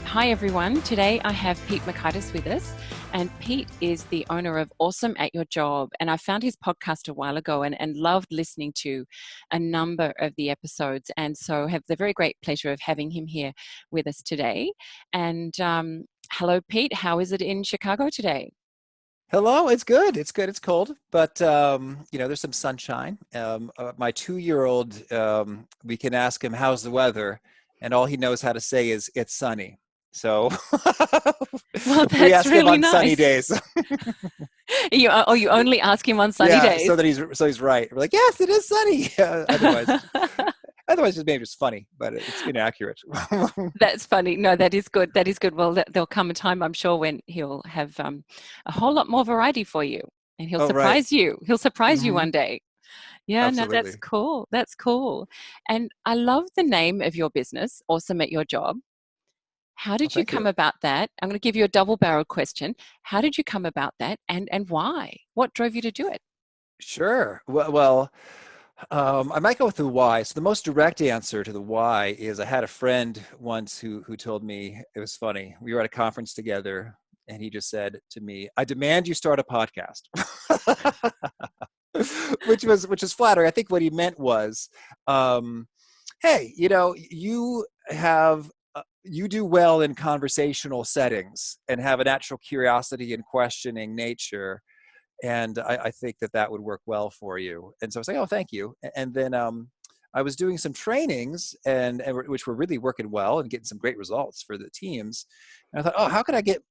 Hi everyone. Today I have Pete Mockaitis with us, and Pete is the owner of Awesome at Your Job. And I found his podcast a while ago and loved listening to a number of the episodes, and so have the very great pleasure of having him here with us today. And hello, Pete. How is it in Chicago today? Hello, it's good. It's good. It's cold, but there's some sunshine. My 2-year-old, we can ask him how's the weather, and all he knows how to say is it's sunny. So Well, we that's ask him really on sunny nice. days. You only ask him on sunny Yeah, days. so he's right. We're like, yes, it is sunny. Otherwise, it's maybe just funny, but it's inaccurate. That's funny. No, that is good. That is good. Well, there'll come a time, I'm sure, when he'll have a whole lot more variety for you, and he'll Oh, right. surprise you. He'll surprise you Hmm. one day. Yeah, no, that's Absolutely. cool. That's cool. And I love the name of your business, Awesome at Your Job. How Well, did you thank come you. about that? I'm going to give you a double-barreled question. How did you come about that, and why? What drove you to do it? Sure. Well, I might go with the why. So the most direct answer to the why is I had a friend once who told me it was funny. We were at a conference together, and he just said to me, "I demand you start a podcast," which was flattering. I think what he meant was, um, "Hey, you do well in conversational settings and have a natural curiosity and questioning nature." And I think that would work well for you. And so I was like, oh, thank you. And then I was doing some trainings which were really working well and getting some great results for the teams. And I thought, oh, how could I get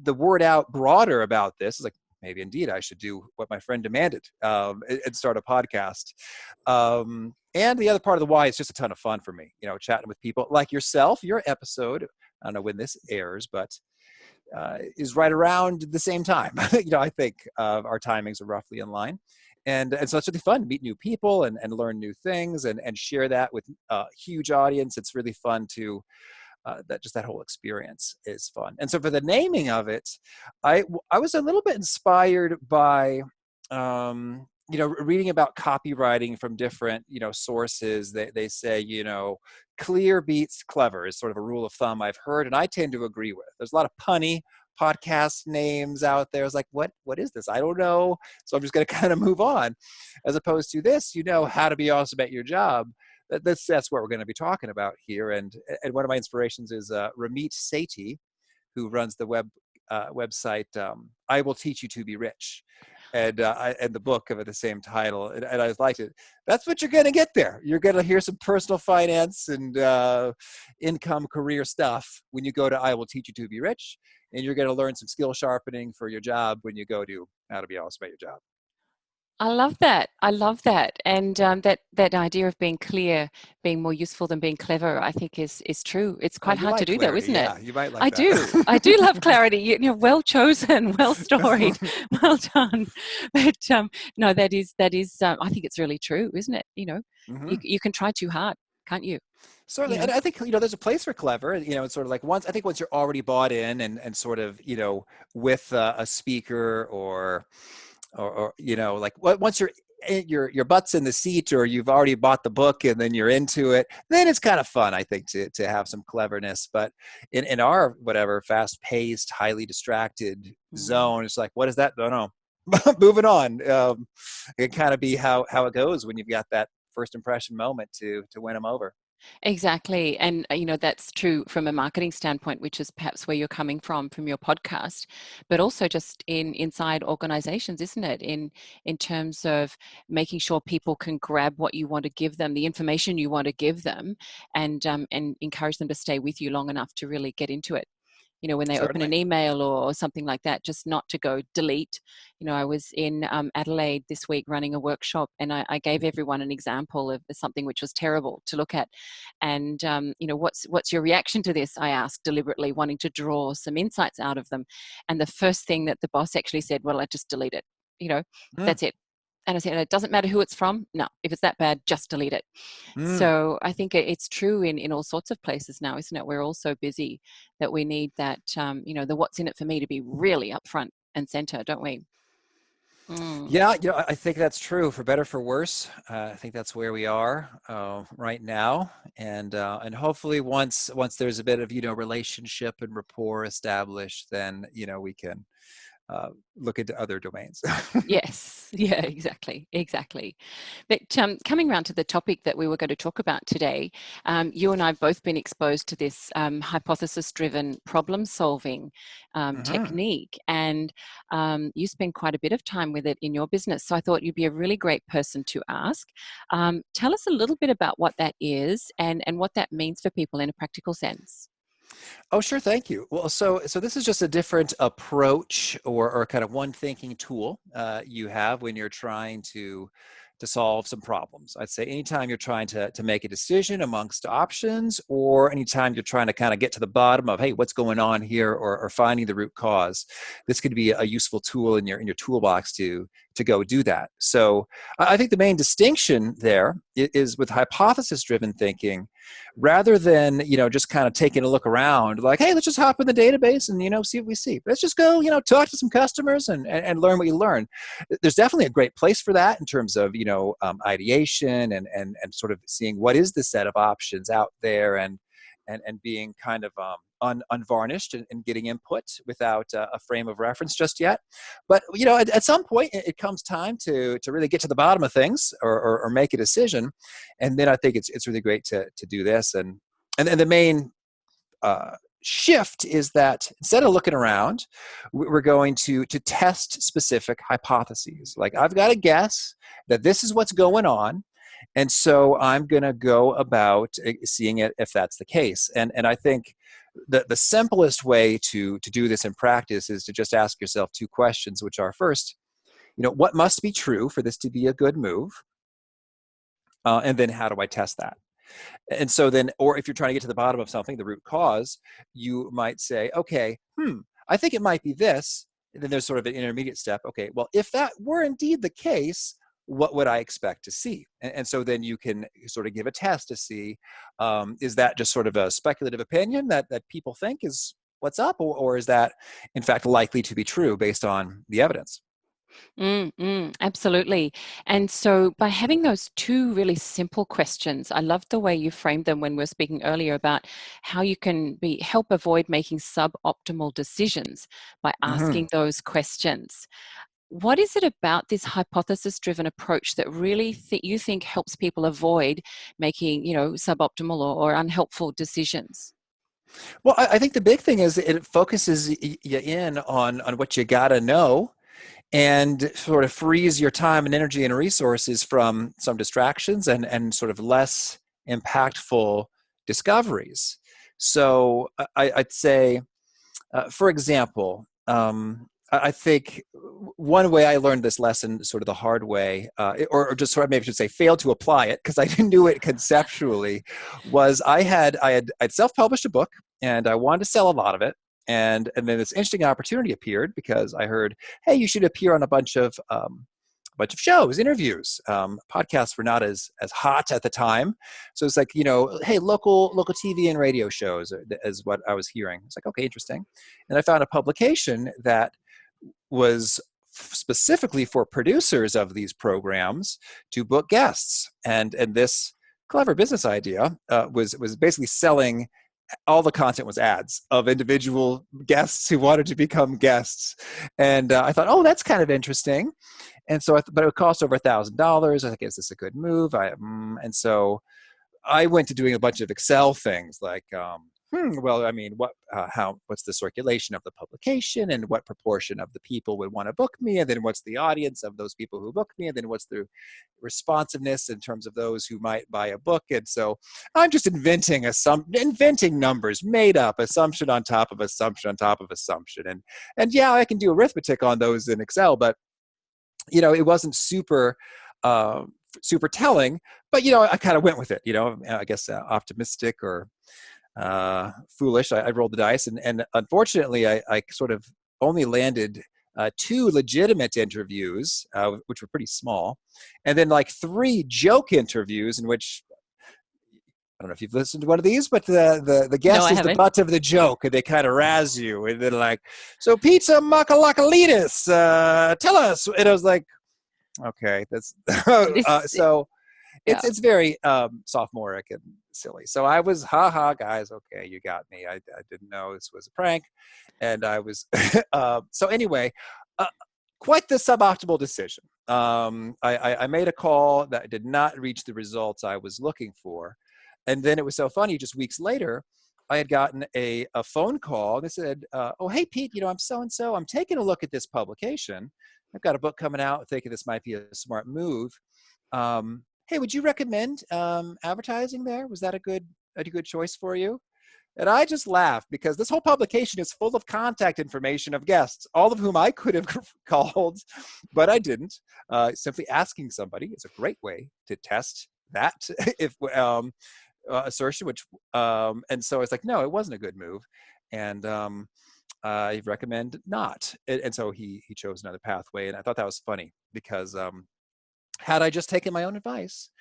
the word out broader about this? It's like, maybe indeed I should do what my friend demanded, and start a podcast. And the other part of the why is just a ton of fun for me, chatting with people like yourself. Your episode, I don't know when this airs, but is right around the same time. I think our timings are roughly in line. And so it's really fun to meet new people and learn new things and share that with a huge audience. It's really fun to that whole experience is fun. And so for the naming of it, I was a little bit inspired by reading about copywriting from different sources. They say clear beats clever is sort of a rule of thumb I've heard, and I tend to agree with. There's a lot of punny podcast names out there. It's like, what is this? I don't know. So I'm just going to kind of move on, as opposed to this. How to be awesome at your job. That's what we're going to be talking about here. And one of my inspirations is Ramit Sethi, who runs the website I Will Teach You to Be Rich, and the book of the same title. And I liked it. That's what you're going to get there. You're going to hear some personal finance and income career stuff when you go to I Will Teach You to Be Rich, and you're going to learn some skill sharpening for your job when you go to How to Be Awesome at Your Job. I love that. I love that. And that idea of being clear, being more useful than being clever, I think is true. It's Oh, quite you hard to like do, though, clarity. isn't it? Yeah, you might like I that. do. I do love clarity. Well chosen, well storied, well done. But no, that is. I think it's really true, isn't it? Hmm. You can try too hard, can't you? You Certainly, know. and I think there's a place for clever. It's sort of like once you're already bought in and sort of with a speaker or like once your butt's in the seat, or you've already bought the book and then you're into it, then it's kind of fun, I think, to have some cleverness. But in our whatever fast paced, highly distracted Mm. zone, it's like, what is that? No, no. Moving on. It can kind of be how it goes when you've got that first impression moment to win them over. Exactly. And, that's true from a marketing standpoint, which is perhaps where you're coming from your podcast, but also just inside organizations, isn't it? In terms of making sure people can grab what you want to give them, the information you want to give them, and encourage them to stay with you long enough to really get into it. When they open an Certainly. email or something like that, just not to go delete. I was in Adelaide this week running a workshop, and I gave everyone an example of something which was terrible to look at. And, what's your reaction to this? I asked deliberately, wanting to draw some insights out of them. And the first thing that the boss actually said, well, I just delete it. You know, Mm, that's it. And I said, it doesn't matter who it's from. No, if it's that bad, just delete it. mm. So I think it's true in all sorts of places now, isn't it? We're all so busy that we need that, the what's in it for me to be really up front and center, don't we? Mm. Yeah, I think that's true, for better for worse. I think that's where we are right now. And hopefully once there's a bit of relationship and rapport established, then we can look into other domains. Yes, yeah, exactly, exactly. But coming around to the topic that we were going to talk about today, you and I have both been exposed to this hypothesis-driven problem-solving Hmm. technique, and you spend quite a bit of time with it in your business. So I thought you'd be a really great person to ask. Tell us a little bit about what that is and what that means for people in a practical sense. Oh, sure. Thank you. Well, so this is just a different approach, or kind of one thinking tool you have when you're trying to solve some problems. I'd say anytime you're trying to make a decision amongst options, or anytime you're trying to kind of get to the bottom of, hey, what's going on here, or finding the root cause, this could be a useful tool in your toolbox to go do that. So I think the main distinction there is with hypothesis driven thinking. Rather than just kind of taking a look around, like, hey, let's just hop in the database and see what we see. Let's just go talk to some customers and learn what you learn. There's definitely a great place for that in terms of ideation and sort of seeing what is the set of options out there, and being kind of unvarnished, and getting input without a frame of reference just yet. But at some point it comes time to really get to the bottom of things, or make a decision, and then I think it's really great to do this. And the main shift is that instead of looking around, we're going to test specific hypotheses. Like, I've got a guess that this is what's going on, and so I'm going to go about seeing it if that's the case. And I think the simplest way to do this in practice is to just ask yourself two questions, which are, first, what must be true for this to be a good move? And then, how do I test that? And so then, or if you're trying to get to the bottom of something, the root cause, you might say, okay, I think it might be this. And then there's sort of an intermediate step. Okay, well, if that were indeed the case, what would I expect to see? And so then you can sort of give a test to see, is that just sort of a speculative opinion that people think is what's up, or is that in fact likely to be true based on the evidence? Absolutely. And so by having those two really simple questions, I love the way you framed them when we were speaking earlier about how you can help avoid making suboptimal decisions by Hmm. asking those questions. What is it about this hypothesis-driven approach that really you think helps people avoid making, suboptimal or unhelpful decisions? Well, I think the big thing is it focuses you in on what you got to know, and sort of frees your time and energy and resources from some distractions, and sort of less impactful discoveries. So I'd say, for example, I think one way I learned this lesson sort of the hard way, or just sort of maybe I should say failed to apply it because I didn't do it conceptually, was I'd self-published a book, and I wanted to sell a lot of it. And then this interesting opportunity appeared because I heard, hey, you should appear on a bunch of shows, interviews. Podcasts were not as hot at the time, so it's like, hey, local TV and radio shows is what I was hearing. It's like, okay, interesting. And I found a publication that was specifically for producers of these programs to book guests, and this clever business idea was basically selling. All the content was ads of individual guests who wanted to become guests. And I thought, oh, that's kind of interesting. And so, but it would cost over $1,000. I think, is this a good move? And so I went to doing a bunch of Excel things, like, well, I mean, what's the circulation of the publication, and what proportion of the people would want to book me, and then what's the audience of those people who book me, and then what's the responsiveness in terms of those who might buy a book. And so I'm just inventing numbers, made up assumption on top of assumption on top of assumption, and yeah, I can do arithmetic on those in Excel, but it wasn't uh, super telling. But I kind of went with it. I guess optimistic or foolish. I rolled the dice, and unfortunately, I sort of only landed two legitimate interviews, which were pretty small, and then like three joke interviews in which, I don't know if you've listened to one of these, but the No, guest I is the haven't. butt of the joke, and they kind of razz you, and then like, so pizza Mockaitis, tell us. And I was like, okay, that's This so. Yeah. It's very sophomoric and silly. So I was, ha guys, okay, you got me. I didn't know this was a prank, and I was so anyway, uh, quite the suboptimal decision. I made a call that did not reach the results I was looking for, and then it was so funny. Just weeks later, I had gotten a phone call. They said, "Oh, hey Pete, I'm so and so. I'm taking a look at this publication. I've got a book coming out. Thinking this might be a smart move. Hey, would you recommend advertising there? Was that a good choice for you?" And I just laughed because this whole publication is full of contact information of guests, all of whom I could have called, but I didn't. Simply asking somebody is a great way to test that if assertion. And so it's like, no, it wasn't a good move, and I recommend not. And so he chose another pathway, and I thought that was funny because had I just taken my own advice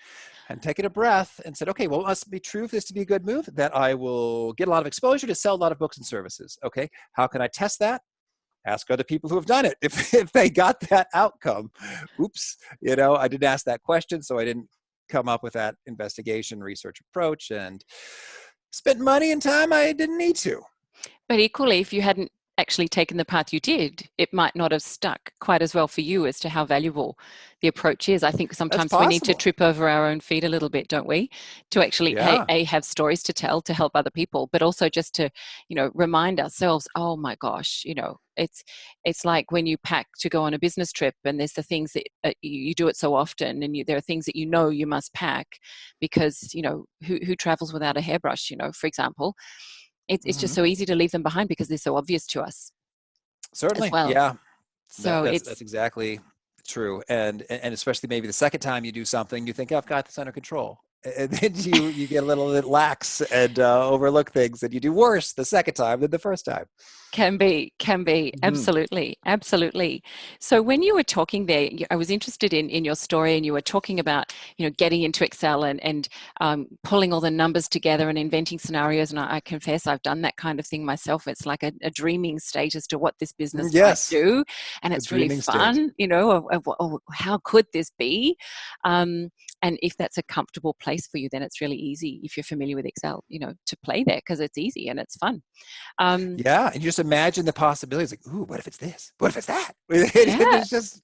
and taken a breath and said, okay, well, it must be true for this to be a good move, that I will get a lot of exposure to sell a lot of books and services. Okay, how can I test that? Ask other people who have done it if they got that outcome. Oops, I didn't ask that question, so I didn't come up with that investigation research approach, and spent money and time I didn't need to. But equally, if you hadn't actually taken the path you did, it might not have stuck quite as well for you as to how valuable the approach is. I think That's sometimes we need to possible. trip over our own feet a little bit, don't we? To actually Yeah. have stories to tell to help other people, but also just to, remind ourselves, oh my gosh, it's like when you pack to go on a business trip, and there's the things that you do it so often, and there are things that you must pack because who travels without a hairbrush, for example. It's just Hmm. so easy to leave them behind because they're so obvious to us as Certainly. well. Yeah. So That's exactly true, and especially maybe the second time you do something, you think, "Oh, I've got this under control," and then you get a little bit lax and overlook things, and you do worse the second time than the first time. can be Hmm. absolutely, absolutely. So when you were talking there, I was interested in your story, and you were talking about getting into Excel and pulling all the numbers together and inventing scenarios. And I confess I've done that kind of thing myself. It's like a dreaming state as to what this business might Yes, do, and a it's really dreaming state. fun. Of how could this be? Um, and if that's a comfortable place for you, then it's really easy if you're familiar with Excel, to play there because it's easy and it's fun. Um, Yeah, and you just imagine the possibilities. Like, ooh, what if it's this? What if it's that? yeah, It's just,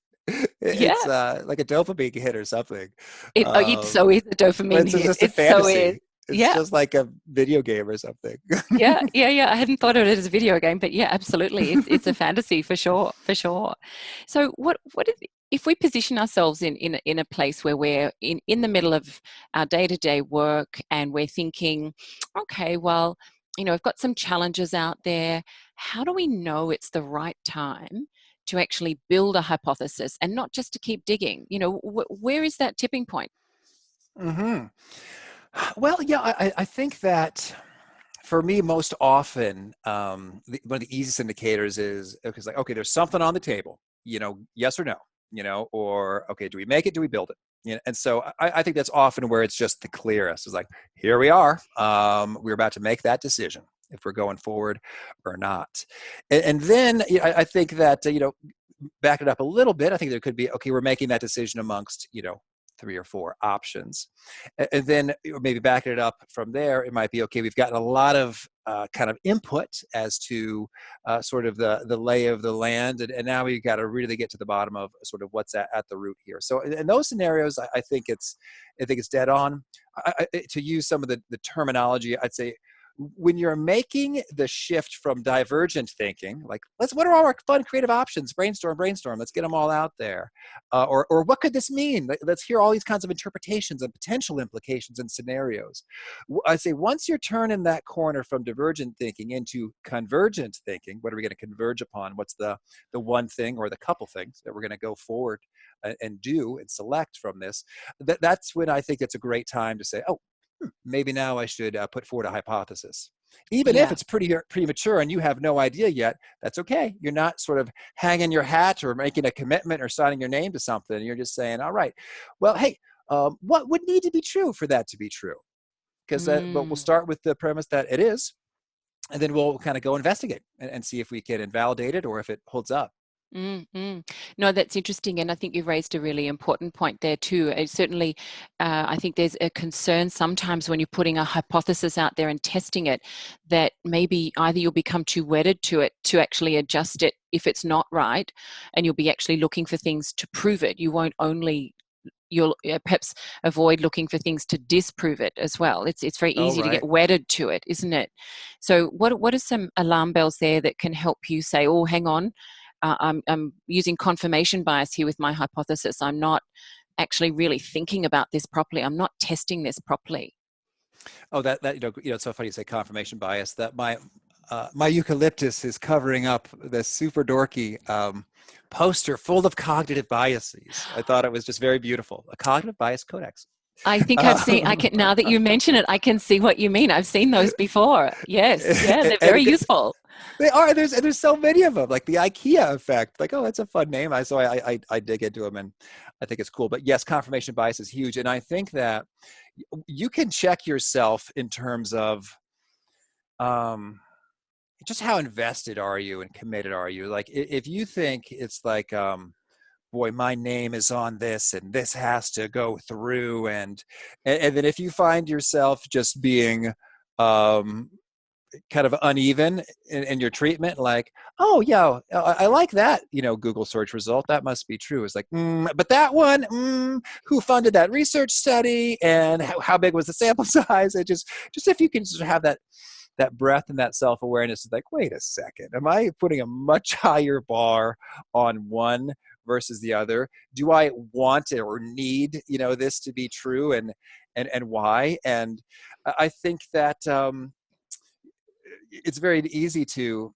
yeah. it's like a dopamine hit or something. It so is a dopamine It's hit. just a It so is. fantasy. It's Yeah, just like a video game or something. yeah, yeah, yeah. I hadn't thought of it as a video game, but yeah, absolutely. It's a fantasy for sure, for sure. So what if we position ourselves in a place where we're in the middle of our day-to-day work, and we're thinking, okay, well, I've got some challenges out there. How do we know it's the right time to actually build a hypothesis and not just to keep digging? Where is that tipping point? Hmm. Well, yeah, I think that for me, most often, one of the easiest indicators is because, like, okay, there's something on the table, yes or no, or okay, do we make it? Do we build it? And so I think that's often where it's just the clearest. It's like, here we are. We're about to make that decision if we're going forward or not. And then I think that, back it up a little bit, I think there could be, okay, we're making that decision amongst, three or four options. And then maybe backing it up from there, it might be, okay, we've gotten a lot of kind of input as to sort of the lay of the land. And now we've got to really get to the bottom of sort of what's at the root here. So in those scenarios, I think it's dead on. To use some of the terminology, I'd say, when you're making the shift from divergent thinking, like, what are all our fun creative options? Brainstorm, let's get them all out there. Or what could this mean? Let's hear all these kinds of interpretations and potential implications and scenarios. I say, once you're turning that corner from divergent thinking into convergent thinking, what are we going to converge upon? What's the one thing or the couple things that we're going to go forward and do and select from this? That's when I think it's a great time to say, oh, maybe now I should put forward a hypothesis. Even if Yeah. it's pretty premature and you have no idea yet, that's okay. You're not sort of hanging your hat or making a commitment or signing your name to something. You're just saying, all right, well, hey, what would need to be true for that to be true? But we'll Mm. start with the premise that it is, and then we'll kind of go investigate and see if we can invalidate it or if it holds up. Mm. No, that's interesting. And I think you've raised a really important point there too. Certainly, I think there's a concern sometimes when you're putting a hypothesis out there and testing it, that maybe either you'll become too wedded to it to actually adjust it if it's not right, and you'll be actually looking for things to prove it. You won't only you'll perhaps avoid looking for things to disprove it as well. It's very Oh, easy to right. get wedded to it, isn't it? So what are some alarm bells there that can help you say, oh, hang on, I'm using confirmation bias here with my hypothesis. I'm not actually really thinking about this properly. I'm not testing this properly. Oh, that it's so funny you say confirmation bias. That my eucalyptus is covering up this super dorky poster full of cognitive biases. I thought it was just very beautiful. A cognitive bias codex. I think I've seen, I Um, can, now that you mention it, I can see what you mean. I've seen those before. Yes. Yeah. They're and very useful. they are. There's so many of them, like the IKEA effect. Like, oh, that's a fun name. I dig into them, and I think it's cool. But yes, confirmation bias is huge, and I think that you can check yourself in terms of um, just how invested are you and committed are you. Like, if you think it's like, boy, my name is on this, and this has to go through, and then if you find yourself just being um, kind of uneven in your treatment, like, oh yeah, I like that, Google search result, that must be true. It's like, but that one, who funded that research study, and how big was the sample size? It just if you can just have that breath and that self-awareness, is like, wait a second, am I putting a much higher bar on one versus the other? Do I want it or need this to be true, and why? And I think that it's very easy to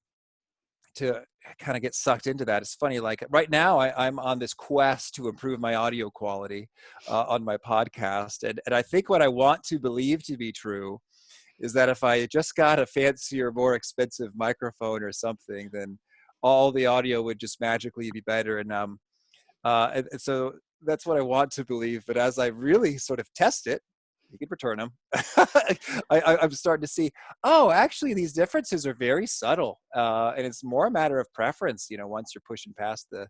kind of get sucked into that. It's funny, like right now I'm on this quest to improve my audio quality on my podcast, and I think what I want to believe to be true is that if I just got a fancier, more expensive microphone or something, then all the audio would just magically be better. And so that's what I want to believe. But as I really sort of test it, you can return them. I'm starting to see, oh, actually, these differences are very subtle, and it's more a matter of preference. Once you're pushing past the,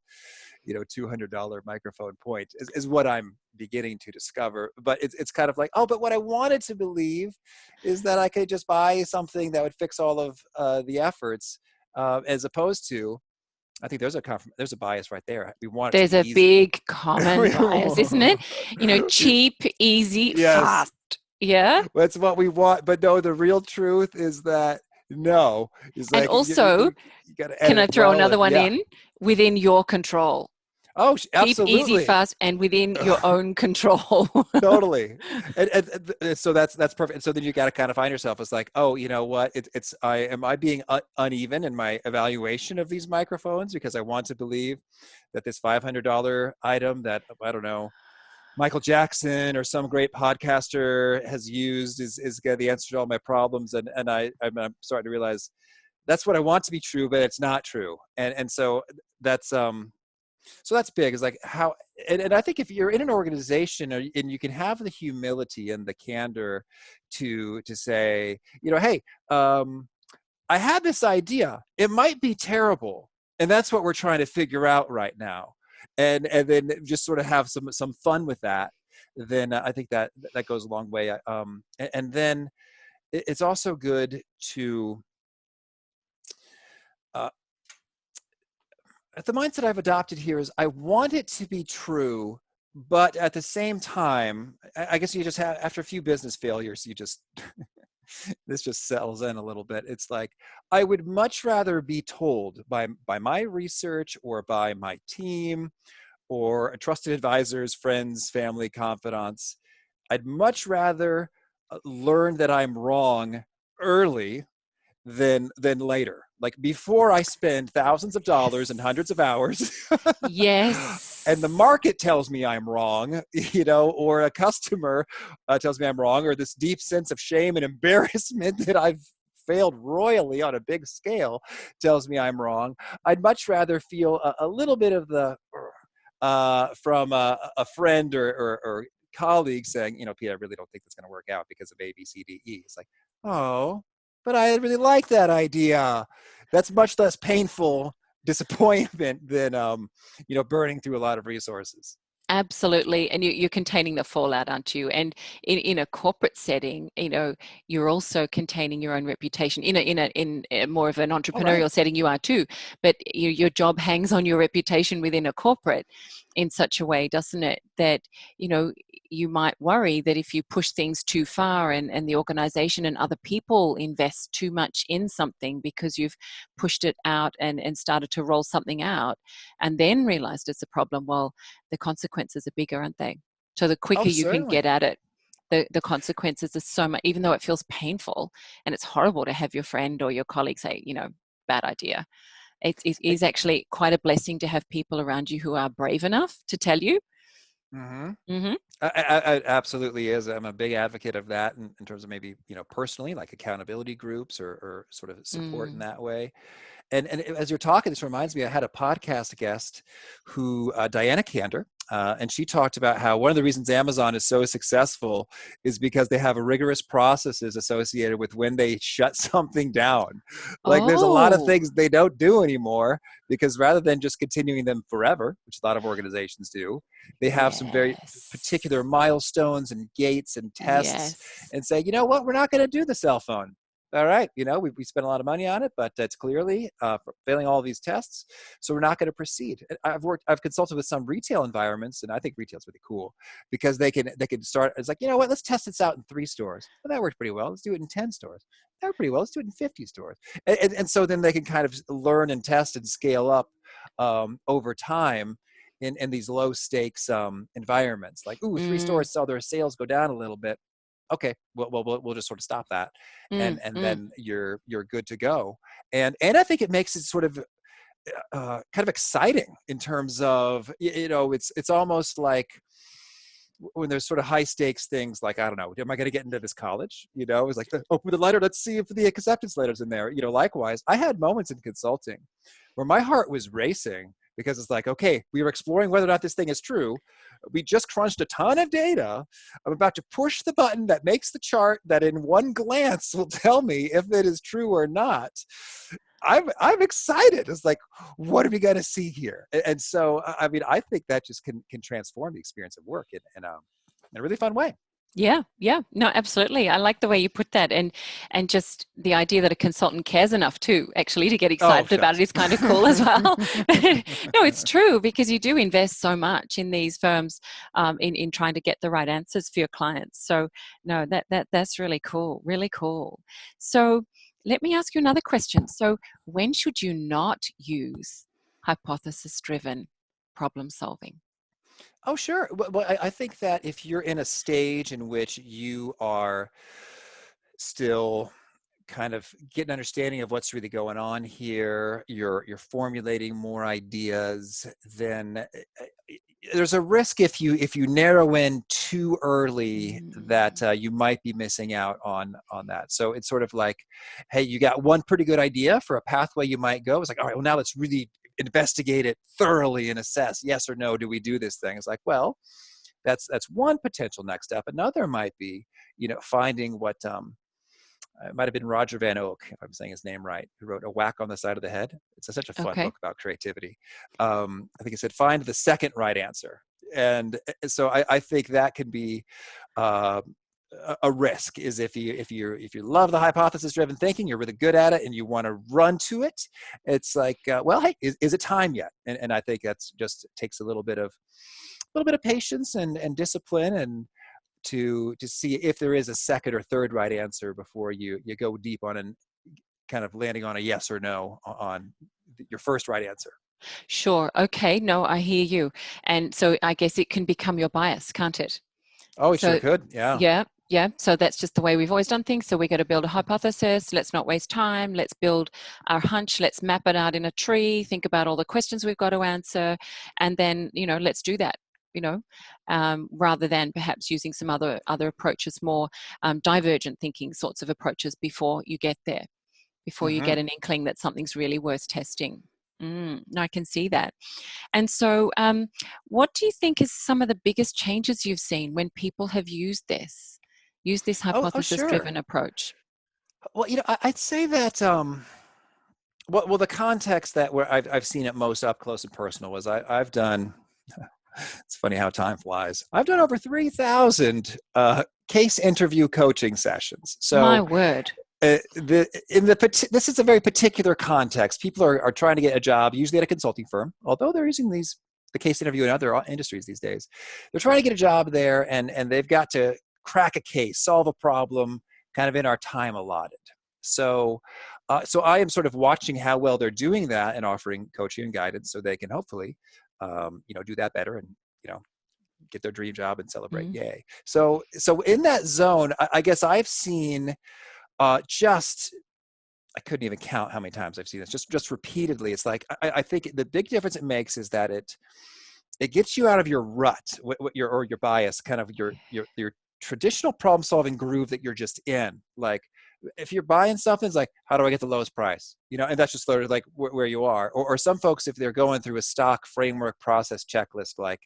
$200 microphone point, is what I'm beginning to discover. But it's kind of like, oh, but what I wanted to believe is that I could just buy something that would fix all of the efforts, as opposed to, I think there's a bias right there. We want it to There's be a easy. big common bias, isn't it? Cheap, easy, Yes, fast. Yeah. that's what we want. But no, the real truth is that no, it's And like also, you got to can edit I throw well, another and one yeah. in? Within your control. Oh, Cheap, easy, absolutely. fast, and within your own control. Totally. And so that's perfect. And so then you got to kind of find yourself as like, oh, you know what? Am I being uneven in my evaluation of these microphones, because I want to believe that this $500 item that, I don't know, Michael Jackson or some great podcaster has used is the answer to all my problems. And I'm starting to realize that's what I want to be true, but it's not true. And so that's so that's big. Is like how, and I think if you're in an organization, and you can have the humility and the candor to say, hey, I had this idea. It might be terrible, and that's what we're trying to figure out right now. And then just sort of have some fun with that. Then I think that goes a long way. And then it's also good to uh, the mindset I've adopted here is I want it to be true, but at the same time, I guess you just have, after a few business failures, you just this just settles in a little bit. It's like, I would much rather be told by my research, or by my team, or trusted advisors, friends, family, confidants. I'd much rather learn that I'm wrong early than later. Like, before I spend thousands of dollars and hundreds of hours and the Yes. market tells me I'm wrong, or a customer tells me I'm wrong, or this deep sense of shame and embarrassment that I've failed royally on a big scale tells me I'm wrong. I'd much rather feel a little bit of the from a friend or colleague saying, Pete, I really don't think that's going to work out because of A, B, C, D, E. It's like, oh, but I really like that idea. That's much less painful disappointment than burning through a lot of resources. Absolutely. And you're containing the fallout, aren't you? And in a corporate setting, you're also containing your own reputation. In a more of an All right. entrepreneurial setting, you are too. But your job hangs on your reputation within a corporate in such a way, doesn't it? That, you might worry that if you push things too far and the organization and other people invest too much in something because you've pushed it out and started to roll something out and then realized it's a problem, well, the consequences are bigger, aren't they? So the Oh, quicker you can certainly. get at it, the consequences are so much, even though it feels painful and it's horrible to have your friend or your colleague say, bad idea. It And, is actually quite a blessing to have people around you who are brave enough to tell you. mm-hmm. Mm-hmm. I absolutely is. I'm a big advocate of that in terms of maybe, personally, like accountability groups or sort of support in Mm. that way. And as you're talking, this reminds me, I had a podcast guest who, Diana Kander, and she talked about how one of the reasons Amazon is so successful is because they have rigorous processes associated with when they shut something down. Like there's a lot of Oh, things they don't do anymore because rather than just continuing them forever, which a lot of organizations do, they have some very particular yes. milestones and gates and tests Yes. and say, you know what, we're not going to do the cell phone. All right, we spent a lot of money on it, but it's clearly failing all these tests, so we're not going to proceed. I've consulted with some retail environments, and I think retail's really cool because they can start. It's like, you know what, let's test this out in 3 stores. Well, that worked pretty well. Let's do it in 10 stores. That worked pretty well. Let's do it in 50 stores. And so then they can kind of learn and test and scale up over time in these low stakes environments. Like, ooh, 3 stores saw their sales go down a little bit. Okay, we'll just sort of stop that, and Mm. then you're good to go. And I think it makes it sort of kind of exciting in terms of, it's almost like when there's sort of high stakes things like, I don't know, am I going to get into this college? It's like, open the letter, let's see if the acceptance letter's in there. Likewise, I had moments in consulting where my heart was racing because it's like, okay, we were exploring whether or not this thing is true. We just crunched a ton of data. I'm about to push the button that makes the chart that in one glance will tell me if it is true or not. I'm excited. It's like, what are we going to see here? And so, I mean, I think that just can transform the experience of work in a really fun way. Yeah, yeah. No, absolutely. I like the way you put that, and just the idea that a consultant cares enough too, actually, to get Oh, excited about it shucks. is kind of cool as well. No, it's true because you do invest so much in these firms, in trying to get the right answers for your clients. So no, that's really cool, really cool. So let me ask you another question. So when should you not use hypothesis-driven problem solving? Oh, sure. Well, I think that if you're in a stage in which you are still kind of get an understanding of what's really going on here, you're formulating more ideas, then there's a risk if you narrow in too early that Mm. you might be missing out on that. So it's sort of like, hey, you got one pretty good idea for a pathway you might go. It's like, all right, well, now let's really investigate it thoroughly and assess yes or no, do we do this thing? It's like, well, that's one potential next step. Another might be, finding what it might have been Roger Van Oak, if I'm saying his name right, who wrote A Whack on the Side of the Head. It's such a fun Okay. book about creativity. I think he said, find the second right answer. And so I think that can be uh, a risk, is if you love the hypothesis driven thinking, you're really good at it and you want to run to it. It's like, well, hey, is it time yet? And I think that's just takes a little bit of patience and discipline, and to see if there is a second or third right answer before you go deep on and kind of landing on a yes or no on your first right answer. Sure. Okay. No, I hear you. And so I guess it can become your bias, can't it? Oh, it sure So, could. Yeah. yeah, yeah. So that's just the way we've always done things. So we got to build a hypothesis. Let's not waste time. Let's build our hunch. Let's map it out in a tree. Think about all the questions we've got to answer. And then, let's do that. Rather than perhaps using some other approaches, more divergent thinking sorts of approaches before you get there, before you Mm-hmm. get an inkling that something's really worth testing. No, I can see that. And so, what do you think is some of the biggest changes you've seen when people have used this Oh, sure. hypothesis-driven approach? Well, I'd say that Well, the context that where I've seen it most up close and personal was I've done. It's funny how time flies. I've done over 3,000 case interview coaching sessions. My So word. this is a very particular context. People are trying to get a job, usually at a consulting firm, although they're using the case interview in other industries these days. They're trying to get a job there, and they've got to crack a case, solve a problem, kind of in our time allotted. So, so I am sort of watching how well they're doing that and offering coaching and guidance, so they can hopefully, do that better and you know get their dream job and celebrate. Mm. Yay! So in that zone, I guess I've seen just I couldn't even count how many times I've seen this. Just repeatedly. It's like I think the big difference it makes is that it gets you out of your rut, what your bias, kind of your traditional problem solving groove that you're just in. Like if you're buying something, it's like, how do I get the lowest price? And that's just sort of like where you are. Or some folks, if they're going through a stock framework process checklist, like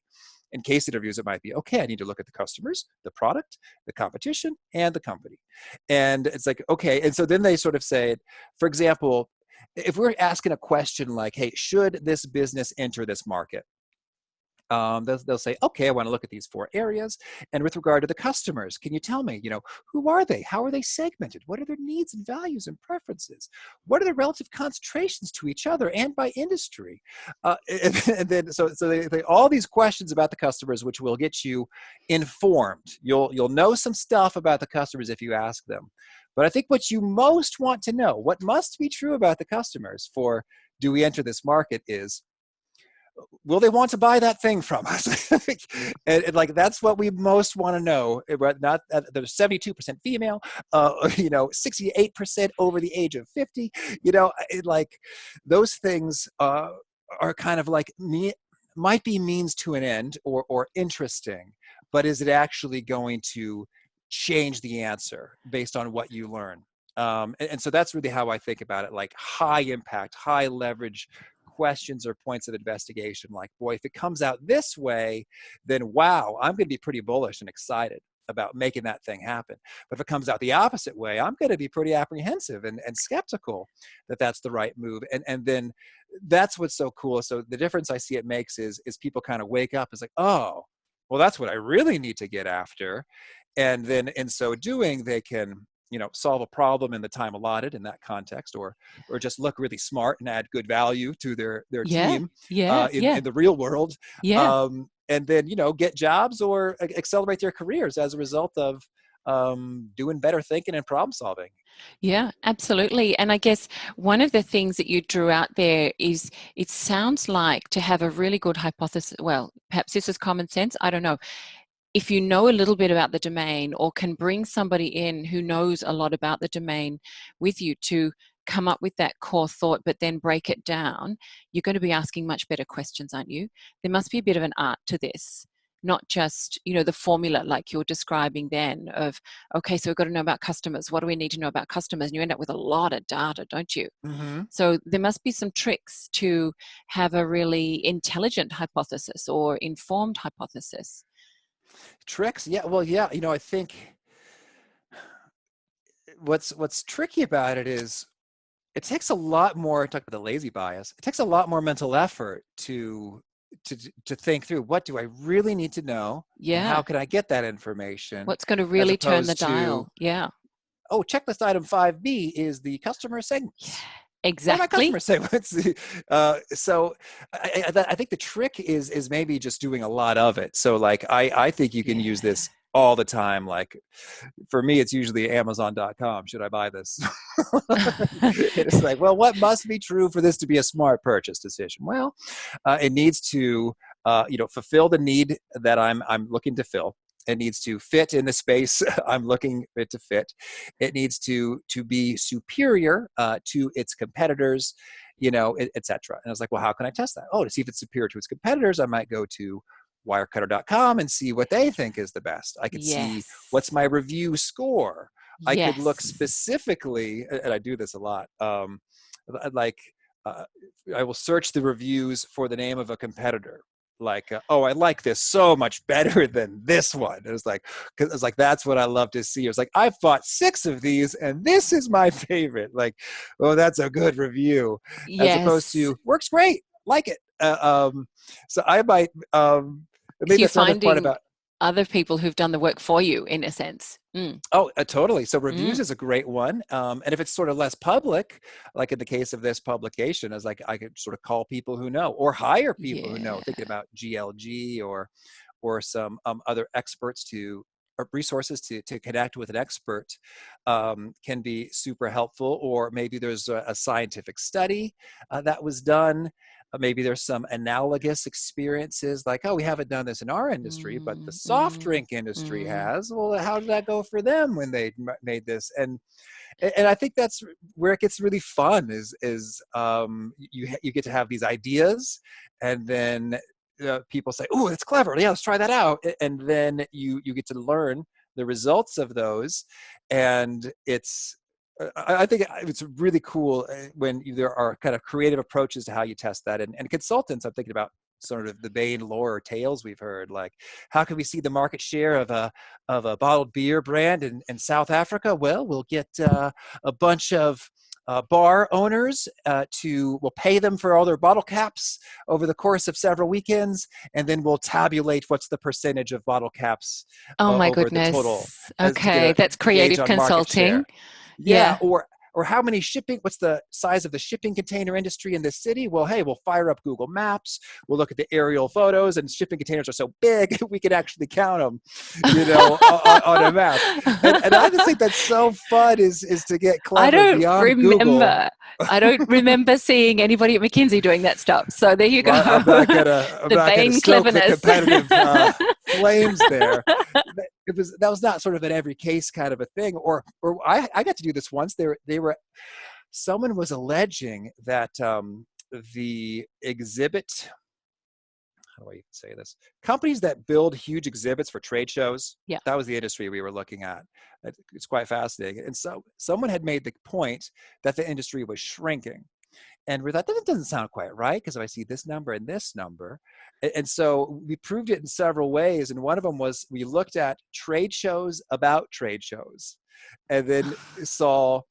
in case interviews, it might be, okay, I need to look at the customers, the product, the competition, and the company. And it's like, okay. And so then they sort of say, for example, if we're asking a question like, hey, should this business enter this market? They'll say, okay, I want to look at these 4 areas. And with regard to the customers, can you tell me, who are they? How are they segmented? What are their needs and values and preferences? What are the relative concentrations to each other and by industry? And then, so they all these questions about the customers, which will get you informed. You'll know some stuff about the customers if you ask them. But I think what you most want to know, what must be true about the customers for do we enter this market is, will they want to buy that thing from us? and like that's what we most want to know. Not there's 72% female, 68% over the age of 50. Like those things are kind of like might be means to an end or interesting, but is it actually going to change the answer based on what you learn? And so that's really how I think about it, like high impact, high leverage questions or points of investigation. Like, boy, if it comes out this way, then wow, I'm going to be pretty bullish and excited about making that thing happen. But if it comes out the opposite way, I'm going to be pretty apprehensive and skeptical that that's the right move. And then that's what's so cool. So the difference I see it makes is people kind of wake up. It's like, oh, well, that's what I really need to get after. And then in so doing, they can solve a problem in the time allotted in that context, or just look really smart and add good value to their Yeah, team yeah, yeah, in the real world, yeah. and then get jobs or accelerate their careers as a result of doing better thinking and problem solving. Yeah, absolutely. And I guess one of the things that you drew out there is it sounds like to have a really good hypothesis. Well, perhaps this is common sense. I don't know. If you know a little bit about the domain or can bring somebody in who knows a lot about the domain with you to come up with that core thought, but then break it down, you're going to be asking much better questions, aren't you? There must be a bit of an art to this, not just, the formula like you're describing then of, okay, so we've got to know about customers. What do we need to know about customers? And you end up with a lot of data, don't you? Mm-hmm. So there must be some tricks to have a really intelligent hypothesis or informed hypothesis. Tricks, yeah. Well, yeah. I think what's tricky about it is it takes a lot more. Talk about the lazy bias. It takes a lot more mental effort to think through, what do I really need to know and how Yeah. can I get that information, What's going to as really turn the opposed to, dial? Yeah. oh, checklist item 5B is the customer Yeah. segments. What are my Exactly. customer segments? So I think the trick is maybe just doing a lot of it. So like I think you can use Yeah. this all the time. Like for me, it's usually Amazon.com. Should I buy this? It's like, well, what must be true for this to be a smart purchase decision? Well, it needs to, fulfill the need that I'm looking to fill. It needs to fit in the space I'm looking it to fit. It needs to be superior to its competitors, et cetera. And I was like, well, how can I test that? Oh, to see if it's superior to its competitors, I might go to wirecutter.com and see what they think is the best. I could see what's Yes. my review score. I could look Yes. specifically, and I do this a lot. Like uh, I will search the reviews for the name of a competitor. like, oh, I like this so much better than this one. It was like, cause it's like, that's what I love to see. It was like, I've bought 6 of these and this is my favorite. Like, oh, that's a good review, as opposed Yes. to works great, like it. So I might, So maybe you're that's another part finding about. other people who've done the work for you in a sense. Oh, totally. So reviews Mm. is a great one. And if it's sort of less public, like in the case of this publication, is like I could sort of call people who know or hire people who know, Yeah. thinking about GLG or some other experts to or resources to connect with an expert can be super helpful. Or maybe there's a scientific study that was done. Maybe there's some analogous experiences like, oh, we haven't done this in our industry, but the Mm, soft mm, drink industry mm. has. Well, how did that go for them when they made this? And I think that's where it gets really fun is you get to have these ideas, and then people say, "Oh, that's clever. Yeah, let's try that out." And then you get to learn the results of those, and I think it's really cool when there are kind of creative approaches to how you test that. And consultants, I'm thinking about sort of the Bain lore or tales we've heard, like how can we see the market share of a bottled beer brand in South Africa? Well, we'll get a bunch of bar owners we'll pay them for all their bottle caps over the course of several weekends, and then we'll tabulate what's the percentage of bottle caps Oh my over the total, goodness. as to get Okay, that's a gauge creative on market consulting. share. Yeah, Yeah. or how many shipping, what's the size of the shipping container industry in this city? Well, hey, we'll fire up Google Maps, we'll look at the aerial photos, and shipping containers are so big we can actually count them, on a map. And I just think that's so fun is to get I clever don't beyond Google. remember. I don't remember seeing anybody at McKinsey doing that stuff. So there you go. Well, I'm The not gonna Bain stoke the cleverness. competitive flames there. That was not sort of an every case kind of a thing. Or I got to do this once. They were someone was alleging that the exhibit, how do I even say this? Companies that build huge exhibits for trade shows, Yeah. that was the industry we were looking at. It's quite fascinating. And so someone had made the point that the industry was shrinking. And we thought, that doesn't sound quite right, because if I see this number and this number. And so we proved it in several ways. And one of them was we looked at trade shows about trade shows, and then saw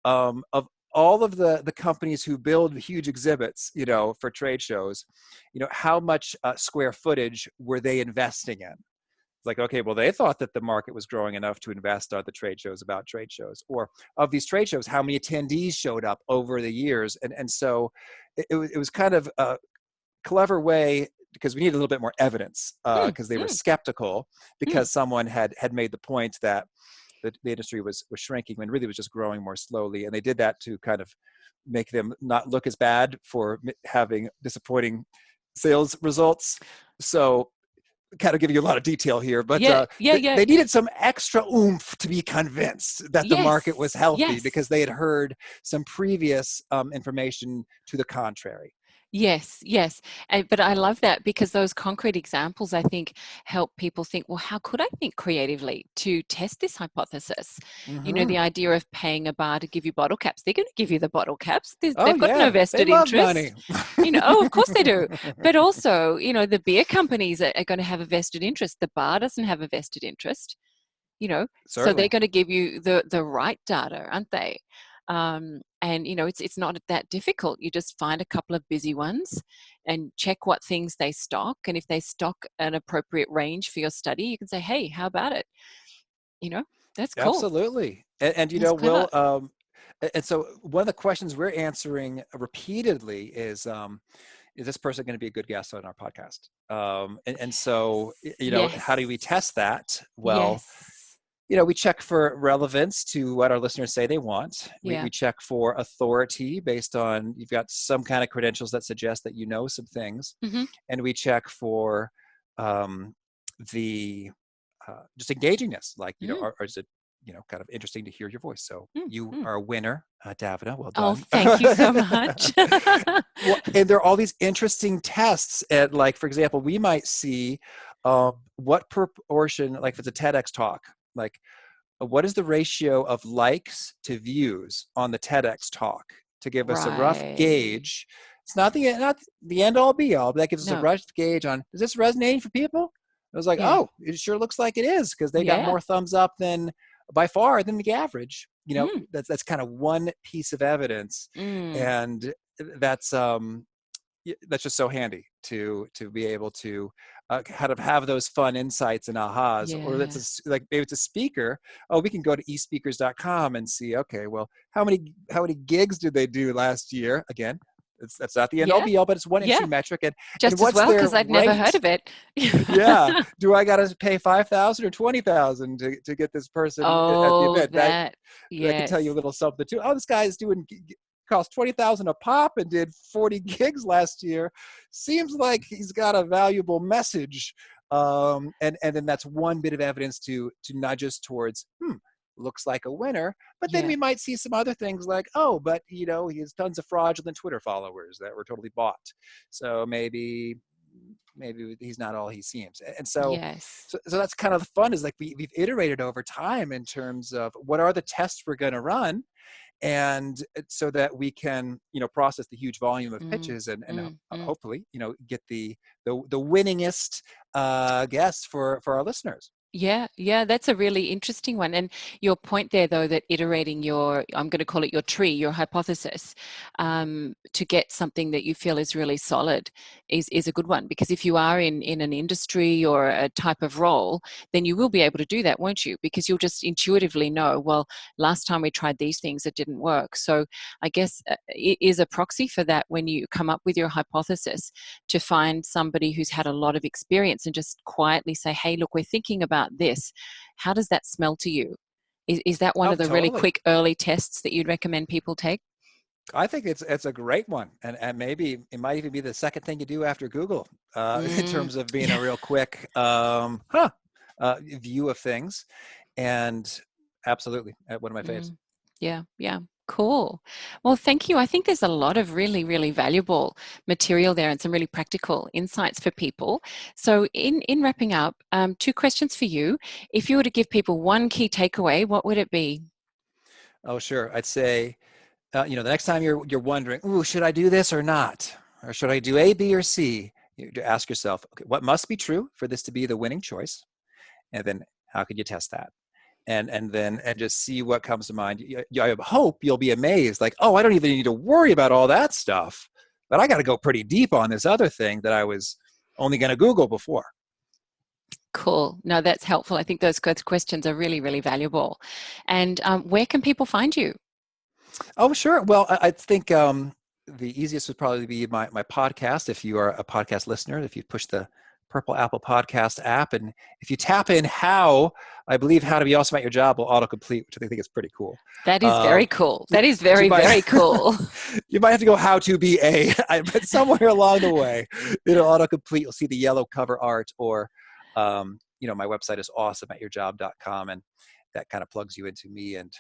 of all of the companies who build huge exhibits, for trade shows, how much square footage were they investing in? It's like, okay, well, they thought that the market was growing enough to invest on the trade shows about trade shows. Or of these trade shows, how many attendees showed up over the years? And so it was kind of a clever way, because we needed a little bit more evidence, Mm, because they were mm, skeptical, mm. because someone had made the point that the industry was shrinking when really it was just growing more slowly. And they did that to kind of make them not look as bad for having disappointing sales results. So kind of giving you a lot of detail here, but Yeah, yeah, yeah. they needed some extra oomph to be convinced that the market was Yes, healthy, because yes. they had heard some previous information to the contrary. Yes, yes. But I love that, because those concrete examples, I think, help people think, well, how could I think creatively to test this hypothesis? The Hmm. idea of paying a bar to give you bottle caps. They're going to give you the bottle caps. Oh They've got no yeah, they vested love money. interest. Oh, of course they do. But also, the beer companies are going to have a vested interest. The bar doesn't have a vested interest, so they're Certainly. going to give you the right data, aren't they? And it's not that difficult. You just find a couple of busy ones and check what things they stock, and if they stock an appropriate range for your study, you can say, hey, how about it? you know that's cool. Absolutely. And That's clever. and so one of the questions we're answering repeatedly is this person going to be a good guest on our podcast? And so, how do we Yes, test that? Well, yes, we check for relevance to what our listeners say they want. yeah. We check for authority based on you've got some kind of credentials that suggest that you know some things. Hmm. And we check for um, the just engagingness, like, Mm, or is it, kind of interesting to hear your voice. So mm, you mm. are a winner, Davina. Well Oh, done. thank you so much. Well, and there are all these interesting tests. And like, for example, we might see what proportion, like if it's a TEDx talk, like what is the ratio of likes to views on the TEDx talk, to give us a rough Right. gauge It's not the end all be all, but that gives us a No. rough gauge on, is this resonating for people? I was like, Yeah. oh, it sure looks like it is, because they got Yeah. more thumbs up than by far than the average. Mm. That's kind of one piece of evidence, Mm. and that's that's just so handy to be able to kind of have those fun insights and ahas. Or Yeah. that's like, maybe it's a speaker. Oh, we can go to espeakers.com and see, okay, well, how many gigs did they do last year? Again, that's not the end all Yeah. be all, but it's one Yeah. interesting metric. And Just as what's well, their because I'd never heard ranked? of it. Yeah, do I got to pay 5,000 or 20,000 to get this person at the Oh, event? That that. that could tell you a Yes. little something too. Oh, this guy's doing cost 20,000 a pop and did 40 gigs last year. Seems like he's got a valuable message. And then that's one bit of evidence to nudge us towards, looks like a winner. But then Yeah. we might see some other things like, oh, but he has tons of fraudulent Twitter followers that were totally bought. So maybe he's not all he seems. And so Yes. so, so that's kind of the fun, is like we've iterated over time in terms of what are the tests we're going to run, and so that we can process the huge volume of Mm. pitches, and Mm. Mm. hopefully get the winningest guests for our listeners. Yeah, yeah, that's a really interesting one. And your point there, though, that iterating I'm going to call it your tree, your hypothesis, to get something that you feel is really solid is a good one. Because if you are in an industry or a type of role, then you will be able to do that, won't you? Because you'll just intuitively know, well, last time we tried these things, it didn't work. So I guess it is a proxy for that when you come up with your hypothesis, to find somebody who's had a lot of experience and just quietly say, hey, look, we're thinking about this. How does that smell to you? Is that one Oh, of the really totally. quick early tests that you'd recommend people take? I think it's a great one, and maybe it might even be the second thing you do after Google, in Mm, terms of being a yeah. real quick view of things. And absolutely, one of my faves. Mm, yeah, yeah. Cool. Well, thank you. I think there's a lot of really, really valuable material there and some really practical insights for people. So, in wrapping up, two questions for you. If you were to give people one key takeaway, what would it be? Oh, sure. I'd say, the next time you're wondering, ooh, should I do this or not, or should I do A, B, or C? To ask yourself, okay, what must be true for this to be the winning choice, and then how could you test that? And just see what comes to mind. I hope you'll be amazed, like, oh, I don't even need to worry about all that stuff, but I got to go pretty deep on this other thing that I was only going to Google before. Cool. No, that's helpful. I think those questions are really, really valuable. And where can people find you? Oh, sure. Well, I think the easiest would probably be my podcast. If you are a podcast listener, if you push the purple Apple Podcast app, and if you tap in I believe how to be awesome at your job will autocomplete, which I think is pretty cool. That is Um, very cool. you, That is you very, might very cool. you might have to go how to be but somewhere along the way, it'll autocomplete. You'll see the yellow cover art, or my website is awesomeatyourjob.com, and that kind of plugs you into me and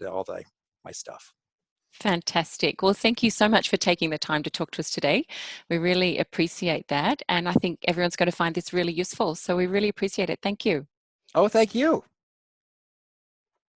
all my stuff. Fantastic. Well, thank you so much for taking the time to talk to us today. We really appreciate that. And I think everyone's going to find this really useful. So we really appreciate it. Thank you. Oh, thank you.